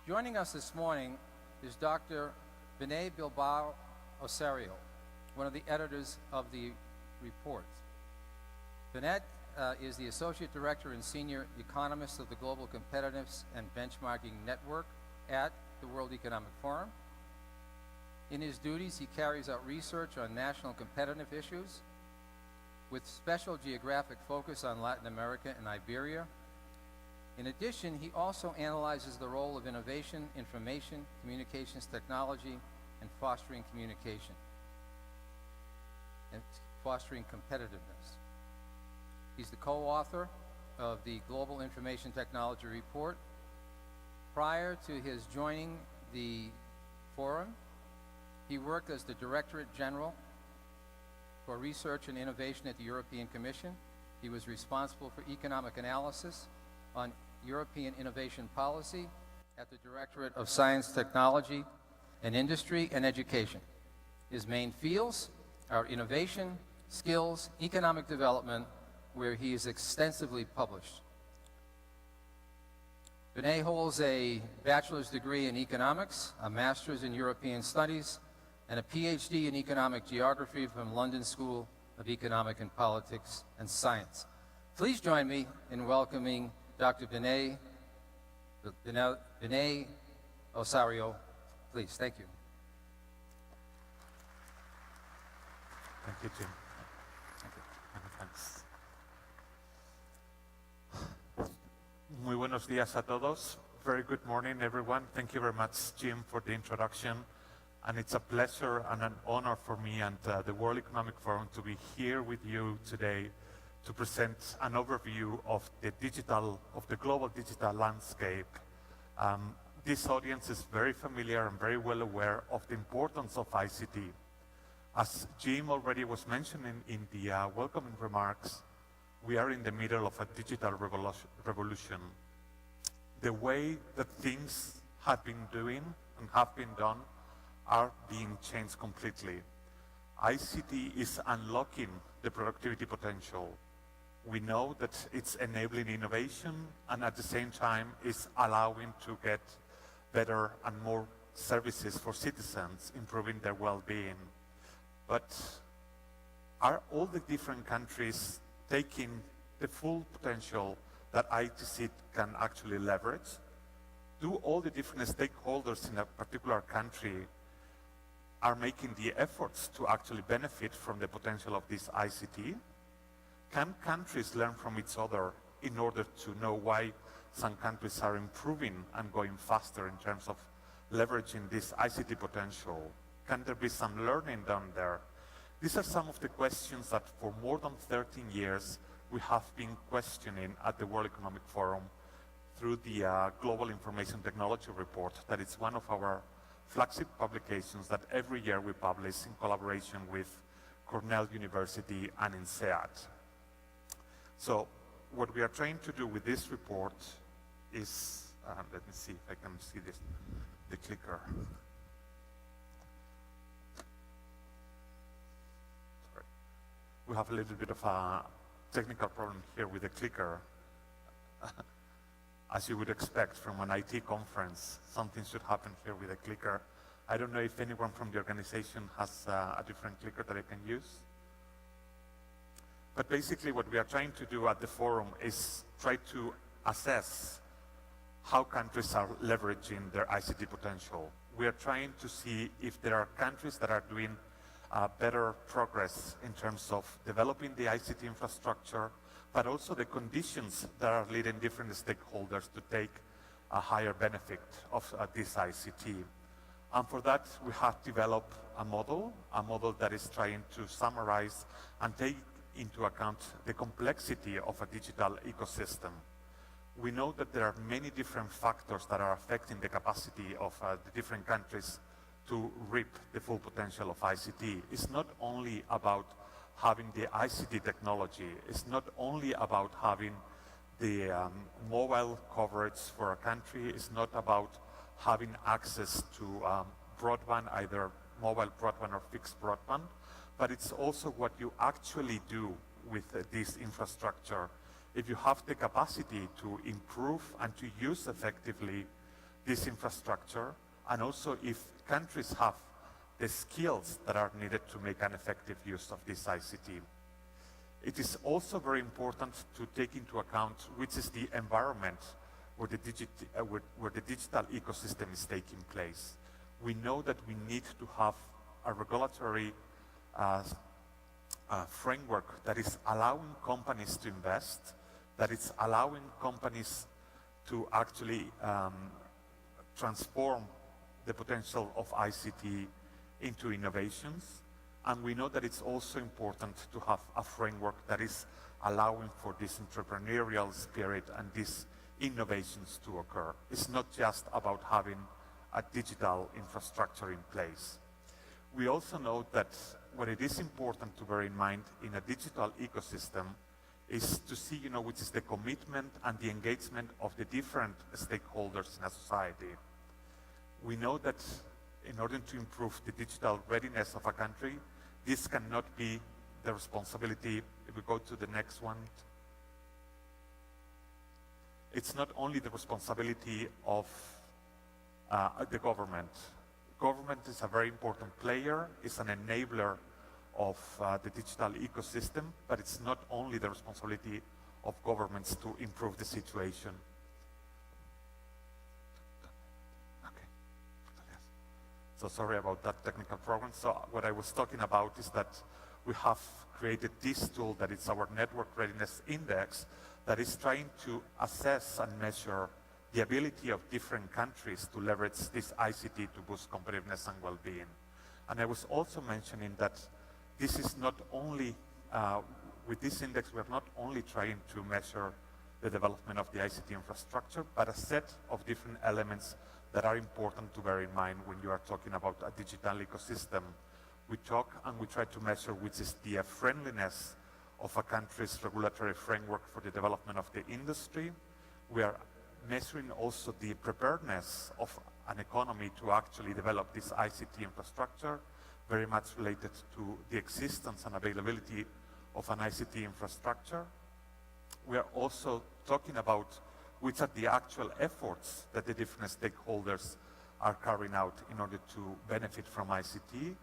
Joining us this morning is Dr. Beñat Bilbao Osorio, one of the editors of the report. Beñat is the Associate Director and Senior Economist of the Global Competitiveness and Benchmarking Network at the World Economic Forum. In his duties, he carries out research on national competitive issues with special geographic focus on Latin America and Iberia. In addition, he also analyzes the role of innovation, information, communications technology, and fostering communication and fostering competitiveness. He's the co-author of the Global Information Technology Report. Prior to his joining the forum, he worked as the Directorate General for Research and Innovation at the European Commission. He was responsible for economic analysis on European innovation policy at the Directorate of Science, Technology, and Industry and Education. His main fields are innovation, skills, economic development, where he is extensively published. Beñat holds a bachelor's degree in economics, a master's in European studies, and a PhD in economic geography from London School of Economic and Politics and Science. Please join me in welcoming Dr. Beñat Osorio. Please, thank you. Thank you, Jim. Thank you. Thanks. Muy buenos días a todos. Very good morning, everyone. Thank you very much, Jim, for the introduction. And it's a pleasure and an honor for me and the World Economic Forum to be here with you today to present an overview of the global digital landscape. This audience is very familiar and very well aware of the importance of ICT. As Jim already was mentioning in the welcoming remarks, we are in the middle of a digital revolution. The way that things have been doing and have been done are being changed completely. ICT is unlocking the productivity potential. We know that it's enabling innovation and at the same time is allowing to get better and more services for citizens, improving their well-being. But are all the different countries taking the full potential that ICT can actually leverage? Do all the different stakeholders in a particular country are making the efforts to actually benefit from the potential of this ICT? Can countries learn from each other in order to know why some countries are improving and going faster in terms of leveraging this ICT potential? Can there be some learning done there? These are some of the questions that for more than 13 years we have been questioning at the World Economic Forum through the Global Information Technology Report. That is one of our flagship publications that every year we publish in collaboration with Cornell University and INSEAD. So what we are trying to do with this report is, let me see if I can see this, the clicker. Sorry. We have a little bit of a technical problem here with the clicker. As you would expect from an IT conference, something should happen here with a clicker. I don't know if anyone from the organization has a different clicker that I can use. But basically what we are trying to do at the forum is try to assess how countries are leveraging their ICT potential. We are trying to see if there are countries that are doing better progress in terms of developing the ICT infrastructure, but also the conditions that are leading different stakeholders to take a higher benefit of this ICT. And for that, we have developed a model that is trying to summarize and take into account the complexity of a digital ecosystem. We know that there are many different factors that are affecting the capacity of the different countries to reap the full potential of ICT. It's not only about having the ICT technology, it's not only about having the mobile coverage for a country, it's not about having access to broadband, either mobile broadband or fixed broadband, but it's also what you actually do with this infrastructure. If you have the capacity to improve and to use effectively this infrastructure, and also if countries have the skills that are needed to make an effective use of this ICT. It is also very important to take into account which is the environment where the digital ecosystem is taking place. We know that we need to have a regulatory framework that is allowing companies to invest, that is allowing companies to actually transform the potential of ICT into innovations. And we know that it's also important to have a framework that is allowing for this entrepreneurial spirit and these innovations to occur. It's not just about having a digital infrastructure in place. We also know that what it is important to bear in mind in a digital ecosystem is to see, which is the commitment and the engagement of the different stakeholders in a society. We know that in order to improve the digital readiness of a country, this cannot be the responsibility. If we go to the next one, it's not only the responsibility of the government. Government is a very important player, is an enabler of the digital ecosystem, but it's not only the responsibility of governments to improve the situation. Okay. So sorry about that technical problem. So what I was talking about is that we have created this tool that is our Network Readiness Index that is trying to assess and measure the ability of different countries to leverage this ICT to boost competitiveness and well-being. And I was also mentioning that this is not only, with this index, we are not only trying to measure the development of the ICT infrastructure, but a set of different elements that are important to bear in mind when you are talking about a digital ecosystem. We talk and we try to measure which is the friendliness of a country's regulatory framework for the development of the industry. We are measuring also the preparedness of an economy to actually develop this ICT infrastructure, very much related to the existence and availability of an ICT infrastructure. We are also talking about which are the actual efforts that the different stakeholders are carrying out in order to benefit from ICT.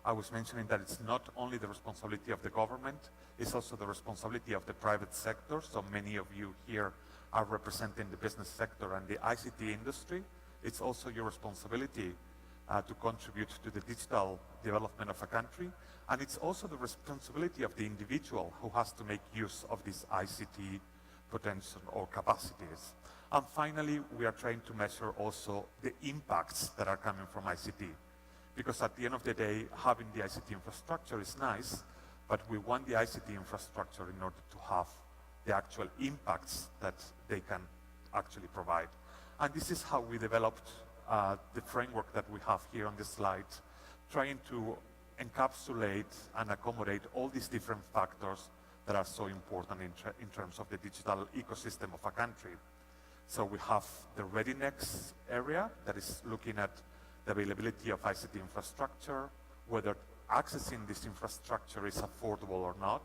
I was mentioning that it's not only the responsibility of the government, it's also the responsibility of the private sector. So many of you here are representing the business sector and the ICT industry. It's also your responsibility to contribute to the digital development of a country. And it's also the responsibility of the individual who has to make use of this ICT potential or capacities. And finally, we are trying to measure also the impacts that are coming from ICT. Because at the end of the day, having the ICT infrastructure is nice, but we want the ICT infrastructure in order to have the actual impacts that they can actually provide. And this is how we developed the framework that we have here on this slide, trying to encapsulate and accommodate all these different factors that are so important in terms of the digital ecosystem of a country. So we have the readiness area that is looking at the availability of ICT infrastructure, whether accessing this infrastructure is affordable or not,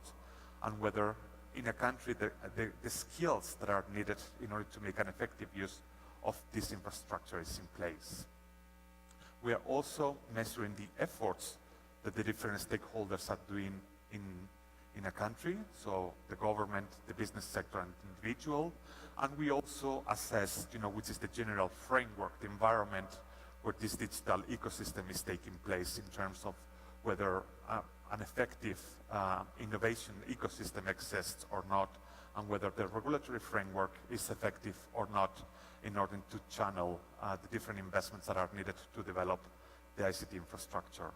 and whether in a country the skills that are needed in order to make an effective use of this infrastructure is in place. We are also measuring the efforts that the different stakeholders are doing in a country, so the government, the business sector, and individual. And we also assess, which is the general framework, the environment where this digital ecosystem is taking place in terms of whether an effective innovation ecosystem exists or not, and whether the regulatory framework is effective or not in order to channel the different investments that are needed to develop the ICT infrastructure.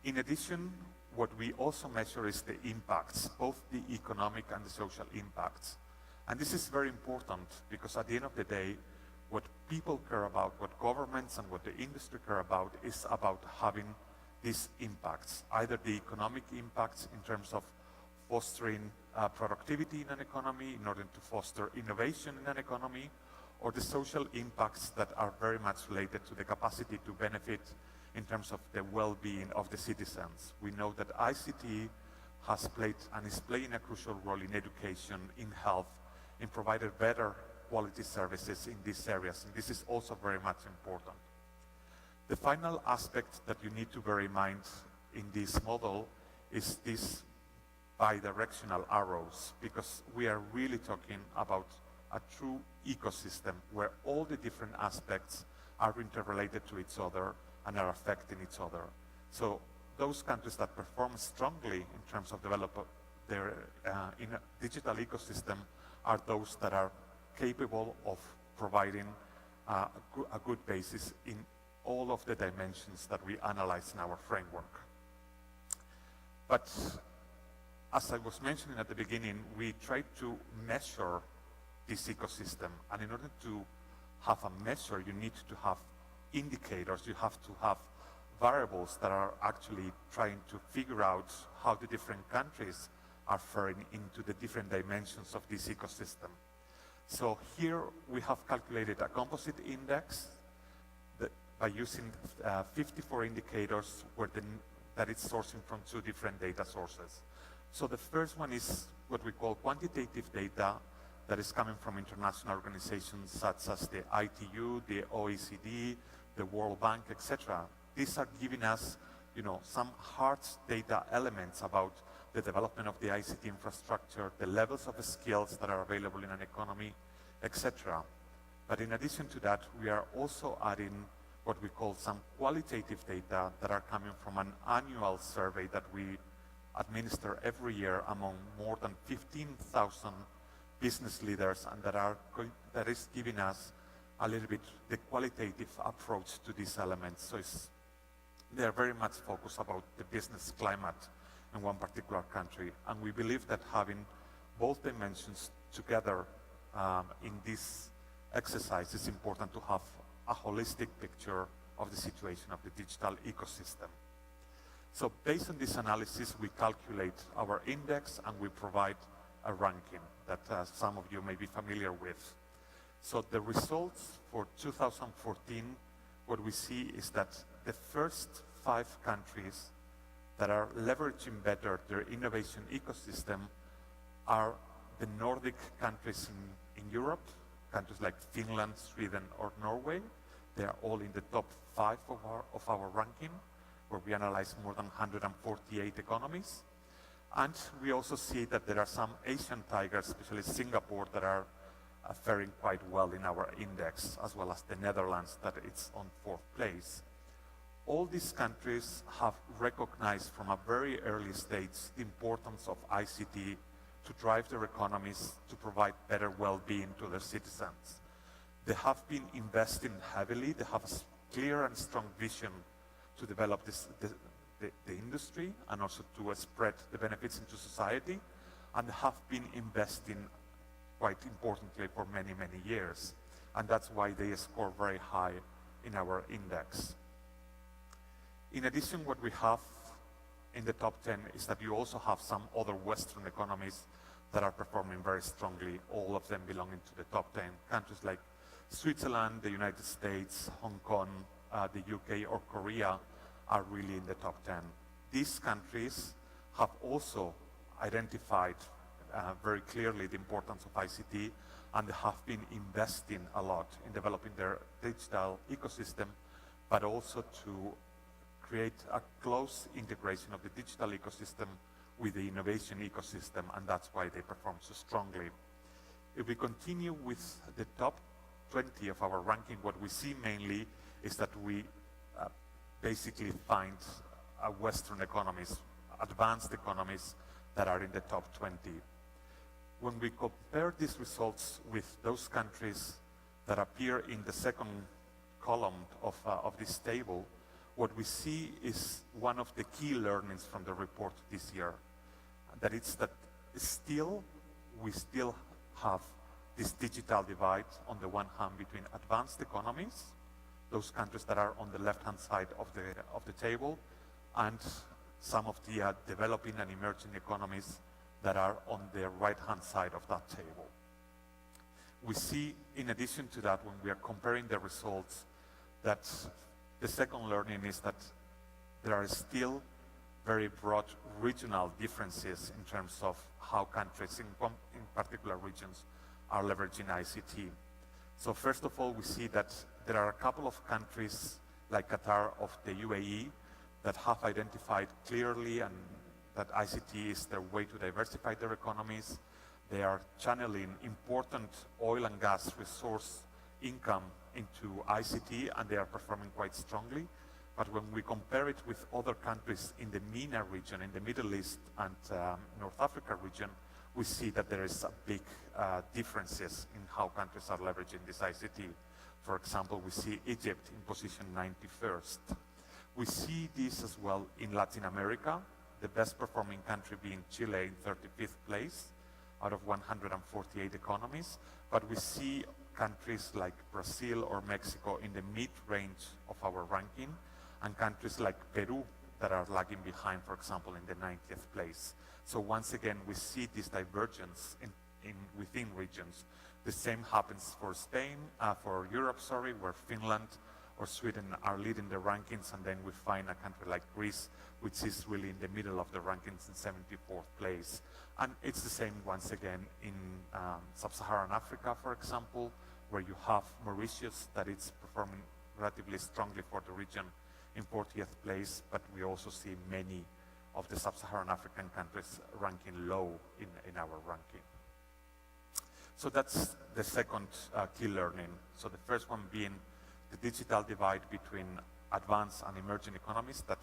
In addition, what we also measure is the impacts, both the economic and the social impacts. And this is very important because at the end of the day, what people care about, what governments and what the industry care about is about having these impacts, either the economic impacts in terms of fostering productivity in an economy in order to foster innovation in an economy, or the social impacts that are very much related to the capacity to benefit in terms of the well-being of the citizens. We know that ICT has played and is playing a crucial role in education, in health, in providing better quality services in these areas, and this is also very much important. The final aspect that you need to bear in mind in this model is these bidirectional arrows, because we are really talking about a true ecosystem where all the different aspects are interrelated to each other and are affecting each other. So those countries that perform strongly in terms of develop their in a digital ecosystem are those that are capable of providing a good basis in all of the dimensions that we analyze in our framework. But as I was mentioning at the beginning, we tried to measure this ecosystem, and in order to have a measure, you need to have indicators, you have to have variables that are actually trying to figure out how the different countries are faring into the different dimensions of this ecosystem. So here we have calculated a composite index by using 54 indicators that it's sourcing from 2 different data sources. So the first one is what we call quantitative data that is coming from international organizations such as the ITU, the OECD, the World Bank, etc. These are giving us, some hard data elements about the development of the ICT infrastructure, the levels of skills that are available in an economy, etc. But in addition to that, we are also adding what we call some qualitative data that are coming from an annual survey that we administer every year among more than 15,000 business leaders, and that is giving us a little bit the qualitative approach to these elements. So they are very much focused about the business climate in one particular country, and we believe that having both dimensions together in this exercise is important to have a holistic picture of the situation of the digital ecosystem. So based on this analysis, we calculate our index and we provide a ranking that some of you may be familiar with. So the results for 2014, what we see is that the first 5 countries that are leveraging better their innovation ecosystem are the Nordic countries in Europe, countries like Finland, Sweden, or Norway. They are all in the top 5 of our ranking, where we analyze more than 148 economies. And we also see that there are some Asian tigers, especially Singapore, that are faring quite well in our index, as well as the Netherlands, that it's on 4th place. All these countries have recognized from a very early stage the importance of ICT to drive their economies, to provide better well-being to their citizens. They have been investing heavily. They have a clear and strong vision to develop the industry and also to spread the benefits into society, and have been investing quite importantly for many, many years. And that's why they score very high in our index. In addition, what we have in the top 10 is that you also have some other Western economies that are performing very strongly, all of them belonging to the top 10. Countries like Switzerland, the United States, Hong Kong, the UK, or Korea are really in the top 10. These countries have also identified very clearly the importance of ICT, and they have been investing a lot in developing their digital ecosystem, but also to create a close integration of the digital ecosystem with the innovation ecosystem, and that's why they perform so strongly. If we continue with the top 20 of our ranking, what we see mainly is that we basically find Western economies, advanced economies that are in the top 20. When we compare these results with those countries that appear in the second column of this table, what we see is one of the key learnings from the report this year, that it's that we still have this digital divide on the one hand between advanced economies, those countries that are on the left-hand side of the table, and some of the developing and emerging economies that are on the right-hand side of that table. We see, in addition to that, when we are comparing the results, that the second learning is that there are still very broad regional differences in terms of how countries in particular regions are leveraging ICT. So first of all, we see that there are a couple of countries like Qatar of the UAE that have identified clearly and that ICT is their way to diversify their economies. They are channeling important oil and gas resource income into ICT, and they are performing quite strongly. But when we compare it with other countries in the MENA region, in the Middle East and North Africa region, we see that there is a big differences in how countries are leveraging this ICT. For example, we see Egypt in position 91st. We see this as well in Latin America, the best performing country being Chile in 35th place out of 148 economies. But we see countries like Brazil or Mexico in the mid-range of our ranking, and countries like Peru that are lagging behind, for example, in the 90th place. So once again, we see this divergence within regions. The same happens for for Europe, where Finland or Sweden are leading the rankings, and then we find a country like Greece, which is really in the middle of the rankings in 74th place. And it's the same once again in Sub-Saharan Africa, for example, where you have Mauritius that is performing relatively strongly for the region in 40th place, but we also see many of the Sub-Saharan African countries ranking low in our ranking. So that's the second key learning. So the first one being the digital divide between advanced and emerging economies that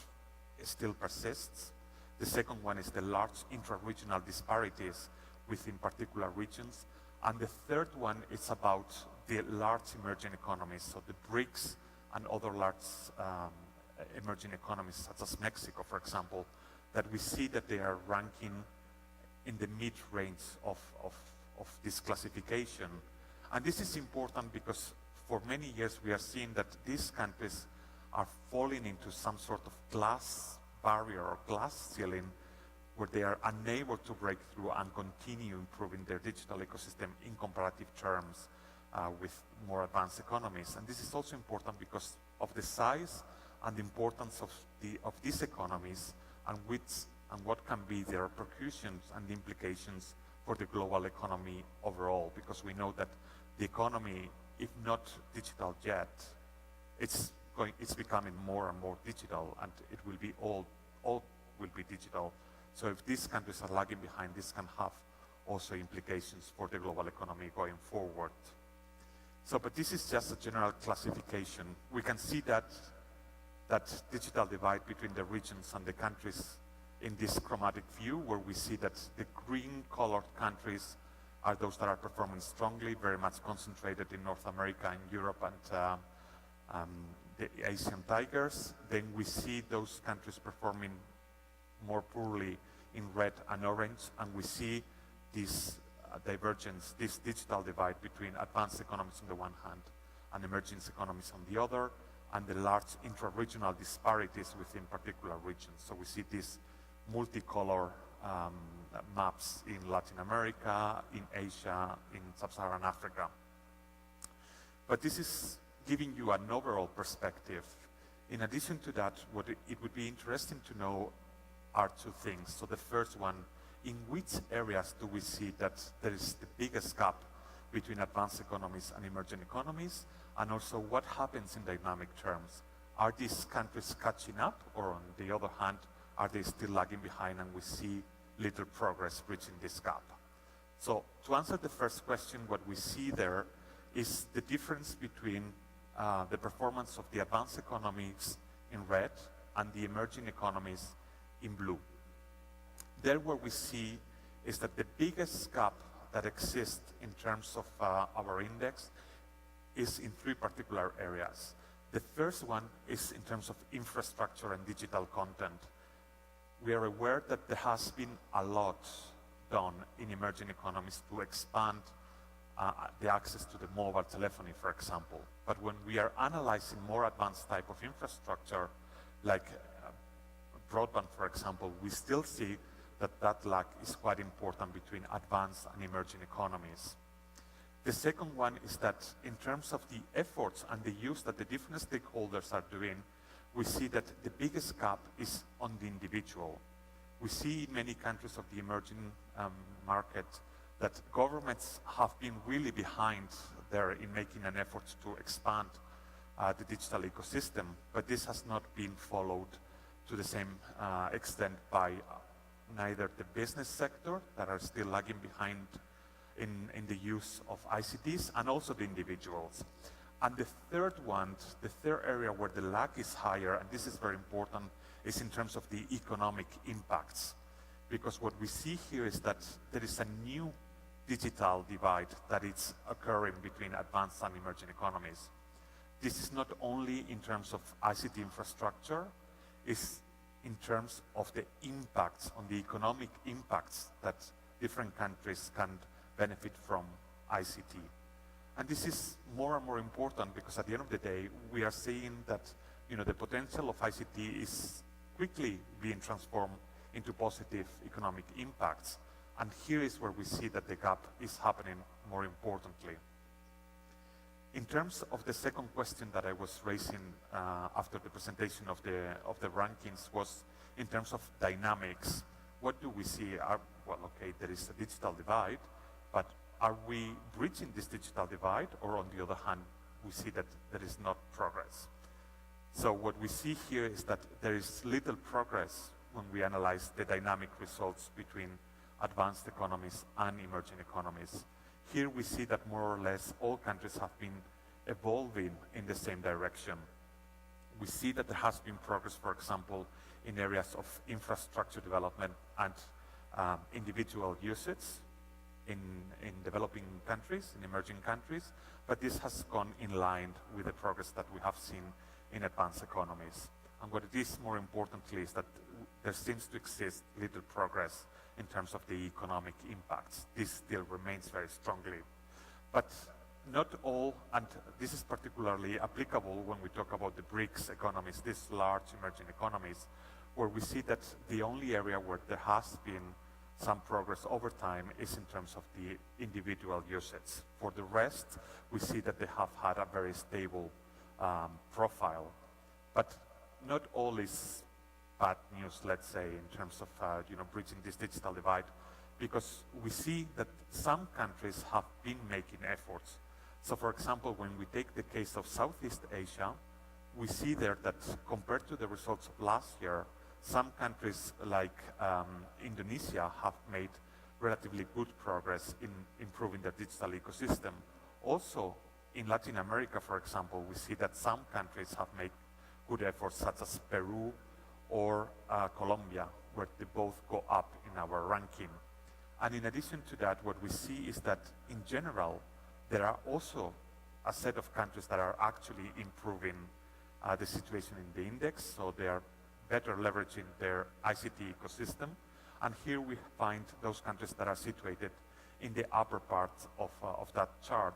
still persists. The second one is the large intra-regional disparities within particular regions. And the third one is about the large emerging economies, so the BRICS and other large emerging economies, such as Mexico, for example, that we see that they are ranking in the mid-range of this classification. And this is important because for many years we are seeing that these countries are falling into some sort of glass barrier or glass ceiling where they are unable to break through and continue improving their digital ecosystem in comparative terms with more advanced economies. And this is also important because of the size and the importance of these economies and what can be their repercussions and the implications for the global economy overall, because we know that the economy, if not digital yet, it's becoming more and more digital, and it will be all will be digital. So if these countries are lagging behind, this can have also implications for the global economy going forward. So, but this is just a general classification. We can see that digital divide between the regions and the countries in this chromatic view, where we see that the green colored countries are those that are performing strongly, very much concentrated in North America and Europe and the Asian tigers. Then we see those countries performing more poorly in red and orange, and we see this divergence, this digital divide between advanced economies on the one hand and emerging economies on the other, and the large intra-regional disparities within particular regions. So we see these multicolor maps in Latin America, in Asia, in Sub-Saharan Africa. But this is giving you an overall perspective. In addition to that, what it would be interesting to know are two things. So the first one, in which areas do we see that there is the biggest gap between advanced economies and emerging economies? And also, what happens in dynamic terms? Are these countries catching up, or on the other hand, are they still lagging behind and we see little progress bridging this gap? So to answer the first question, what we see there is the difference between the performance of the advanced economies in red and the emerging economies in blue. There what we see is that the biggest gap that exists in terms of our index is in three particular areas. The first one is in terms of infrastructure and digital content. We are aware that there has been a lot done in emerging economies to expand the access to the mobile telephony, for example. But when we are analyzing more advanced type of infrastructure, like broadband, for example, we still see that lag is quite important between advanced and emerging economies. The second one is that in terms of the efforts and the use that the different stakeholders are doing, we see that the biggest gap is on the individual. We see in many countries of the emerging market that governments have been really behind there in making an effort to expand the digital ecosystem, but this has not been followed to the same extent by neither the business sector, that are still lagging behind in the use of ICTs, and also the individuals. And the third area where the lag is higher, and this is very important, is in terms of the economic impacts. Because what we see here is that there is a new digital divide that is occurring between advanced and emerging economies. This is not only in terms of ICT infrastructure, it's in terms of the impacts, on the economic impacts that different countries can benefit from ICT. And this is more and more important because at the end of the day, we are seeing that the potential of ICT is quickly being transformed into positive economic impacts. And here is where we see that the gap is happening more importantly. In terms of the second question that I was raising after the presentation of the rankings was in terms of dynamics. What do we see? Well, okay, there is a digital divide, but are we bridging this digital divide, or on the other hand, we see that there is not progress? So what we see here is that there is little progress when we analyze the dynamic results between advanced economies and emerging economies. Here we see that more or less all countries have been evolving in the same direction. We see that there has been progress, for example, in areas of infrastructure development and individual usage in developing countries, in emerging countries, but this has gone in line with the progress that we have seen in advanced economies. And what it is more importantly is that there seems to exist little progress in terms of the economic impacts. This still remains very strongly. But not all, and this is particularly applicable when we talk about the BRICS economies, these large emerging economies, where we see that the only area where there has been some progress over time is in terms of the individual usage. For the rest, we see that they have had a very stable profile. But not all is bad news, let's say, in terms of bridging this digital divide, because we see that some countries have been making efforts. So for example, when we take the case of Southeast Asia, we see there that compared to the results of last year, some countries like Indonesia have made relatively good progress in improving their digital ecosystem. Also, in Latin America, for example, we see that some countries have made good efforts, such as Peru or Colombia, where they both go up in our ranking. And in addition to that, what we see is that in general, there are also a set of countries that are actually improving the situation in the index, so they are better leveraging their ICT ecosystem. And here we find those countries that are situated in the upper part of that chart.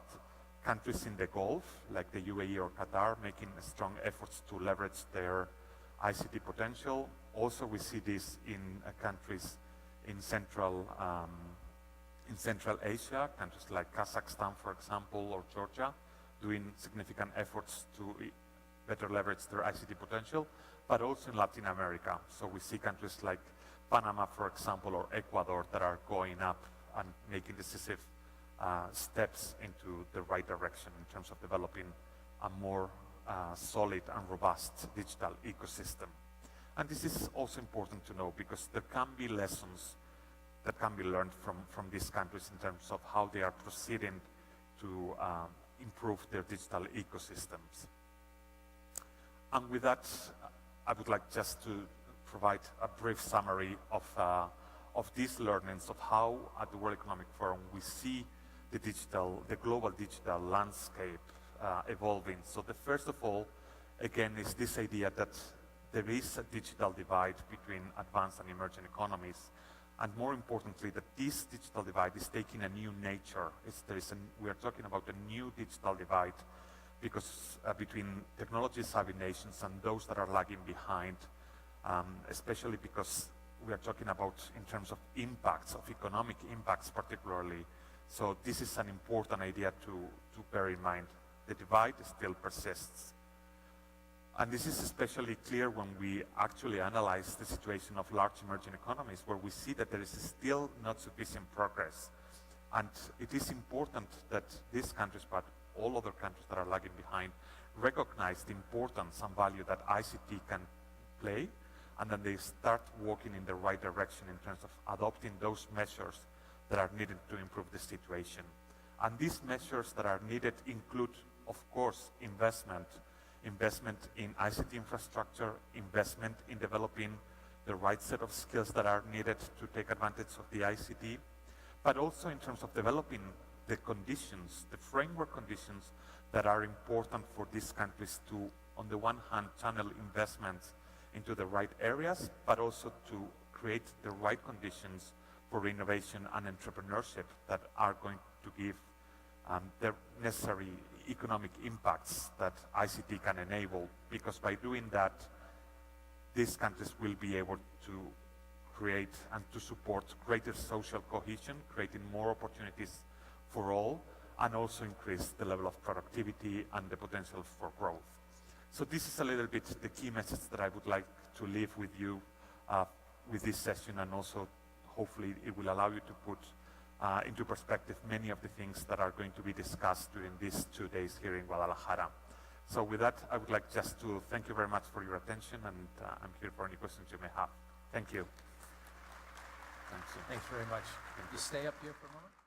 Countries in the Gulf, like the UAE or Qatar, making strong efforts to leverage their ICT potential. Also, we see this in countries in Central Asia, countries like Kazakhstan, for example, or Georgia, doing significant efforts to better leverage their ICT potential, but also in Latin America. So we see countries like Panama, for example, or Ecuador that are going up and making decisive steps into the right direction in terms of developing a more solid and robust digital ecosystem. And this is also important to know because there can be lessons that can be learned from these countries in terms of how they are proceeding to improve their digital ecosystems. And with that, I would like just to provide a brief summary of these learnings of how at the World Economic Forum we see the global digital landscape evolving. So the first of all, again, is this idea that there is a digital divide between advanced and emerging economies. And more importantly, that this digital divide is taking a new nature. We are talking about a new digital divide because between technology-savvy nations and those that are lagging behind, especially because we are talking about in terms of impacts, of economic impacts particularly. So this is an important idea to bear in mind. The divide still persists. And this is especially clear when we actually analyze the situation of large emerging economies, where we see that there is still not sufficient progress And it is important that these countries, but all other countries that are lagging behind, recognize the importance and value that ICT can play, and then they start working in the right direction in terms of adopting those measures that are needed to improve the situation. And these measures that are needed include, of course, investment in ICT infrastructure, investment in developing the right set of skills that are needed to take advantage of the ICT, but also in terms of developing the conditions, the framework conditions that are important for these countries to, on the one hand, channel investments into the right areas, but also to create the right conditions for innovation and entrepreneurship that are going to give the necessary economic impacts that ICT can enable, because by doing that, these countries will be able to create and to support greater social cohesion, creating more opportunities for all, and also increase the level of productivity and the potential for growth. So this is a little bit the key message that I would like to leave with you with this session, and also hopefully it will allow you to put into perspective many of the things that are going to be discussed during these 2 days here in Guadalajara. So with that, I would like just to thank you very much for your attention, and I'm here for any questions you may have. Thank you. Thanks very much. You stay up here for a moment.